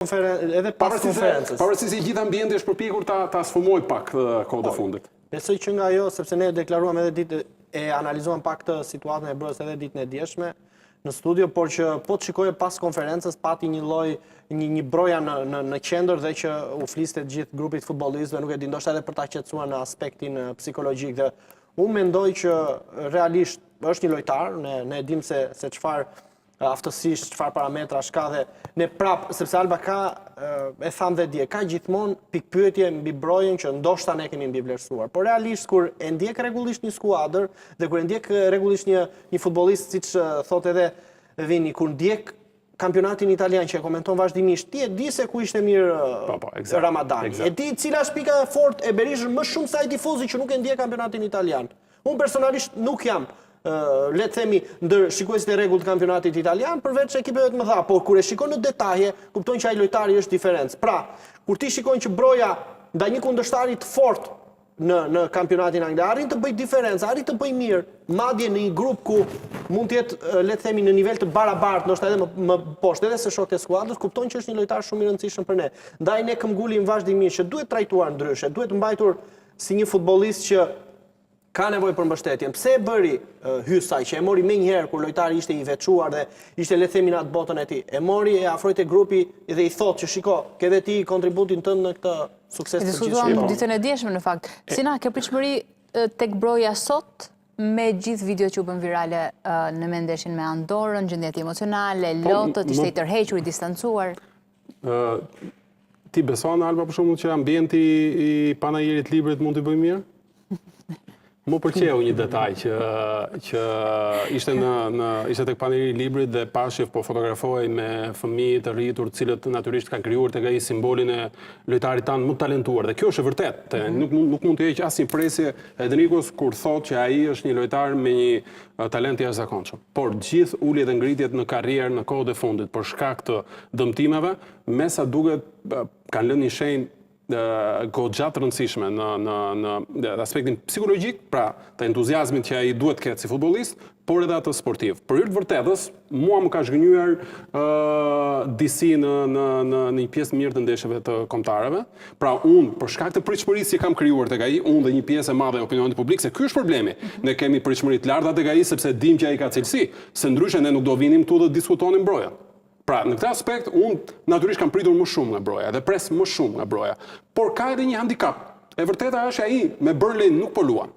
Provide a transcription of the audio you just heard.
edhe pas konferencës. Pavarësisht se gjithë ambienti është përpjekur ta sfumoj pak kohët e fundit. Besoj që nga ajo, sepse ne deklaruam edhe ditë e analizuam pak të situatën e Brojës edhe ditën e djeshme në studio, por që po të shikoje pas konferencës pati një lloj një broja në qendër dhe që u fliste gjithë grupit futbollistëve, nuk e di, ndoshta edhe për ta qetësuar në aspektin psikologjik. Dhe unë mendoj që realisht është një lojtar, ne dim se çfarë aftësisht, çfarë parametra ka dhe ne prap, sepse Alba ka, e tham dhe dje, ka gjithmonë pikpyetje mbi Brojën që ndoshta ne kemi mbi vlerësuar. Por realisht kur e ndjek rregullisht një skuadër dhe kur e ndjek rregullisht një futbollist, siç thot edhe Vini, kur ndjek kampionatin italian që e komenton vazhdimisht, ti e di se ku ishte mirë Ramadani. E di cila është pika e fortë e Berishës më shumë se ai tifozi që nuk e ndjek kampionatin italian. Unë personalisht nuk jam le të themi ndër shikuesit e rregullt të kampionatit italian përveç ekipeve të mëdha, por kur e shikon në detaje, kupton që ai lojtari është diferencë. Pra, kur ti shikon që Broja ndaj një kundërshtari të fortë në kampionatin anglez, arrin të bëj diferencë, arrin të bëj mirë, madje në një grup ku mund të jetë, le të themi, në nivel të barabartë, ndoshta edhe më poshtë edhe se shokët e skuadrës, kupton që është një lojtar shumë i rëndësishëm për ne. Ndaj ne këmbgulim vazhdimisht që duhet trajtuar ndryshe, duhet mbajtur si një futbollist që ka nevojë për mbështetjen. Pse e bëri Hysaj, që e mori më njëherë kur lojtari ishte i veçuar dhe ishte, le të themi, në atë botën e tij. E mori, e afroi te grupi dhe i thotë që shiko, ke dhe ti kontributin tënd në këtë sukses të gjithë. Diskutuam ditën e dieshme në fakt. Si na ke pritshmëri tek Broja sot me gjithë videot që u bën virale në mendeshin me Andorrën, gjendjet emocionale, lotët, ishte i tërhequr, i distancuar. Ti beson, Alba, për shembull, që ambienti i panajirit librit mund të bëjë mirë? Më pëlqeu një detaj që ishte tek paneri i librit dhe pashif po fotografoi me fëmijë të rritur, të cilët natyrisht kanë krijuar tek ai simbolin e lojtarit tanë më talentuar. Dhe kjo është e vërtetë. Nuk mund të heq asnjë presje Edrikos kur thotë që ai është një lojtar me një talent i jashtëzakonshëm. Por gjithë uljet dhe ngritjet në karrierë në kohët e fundit për shkak të dëmtimeve, me sa duket kanë lënë një shenjë gjatë rëndësishme në aspektin psikologjik, pra të entuziazmit që ai duhet ketë si futbollist, por edhe atë sportiv. Për hir të vërtetës, mua më ka zhgënjyer disi në një pjesë mirë të ndeshjeve të kombëtarëve. Pra unë, për shkak të pritshmërisë që kam krijuar tek ai, unë dhe një pjesë e madhe e opinionit publik, se ky është problemi. Ne kemi pritshmëri të larta tek ai sepse dim që ai ka cilësi, se ndryshe ne nuk do vinim këtu dhe diskutonim Brojan. Pra, në këtë aspekt, unë natyrisht kam pritur më shumë nga Broja dhe pres më shumë nga Broja. Por ka edhe një handicap. E vërteta është ai me Burnley nuk po luan.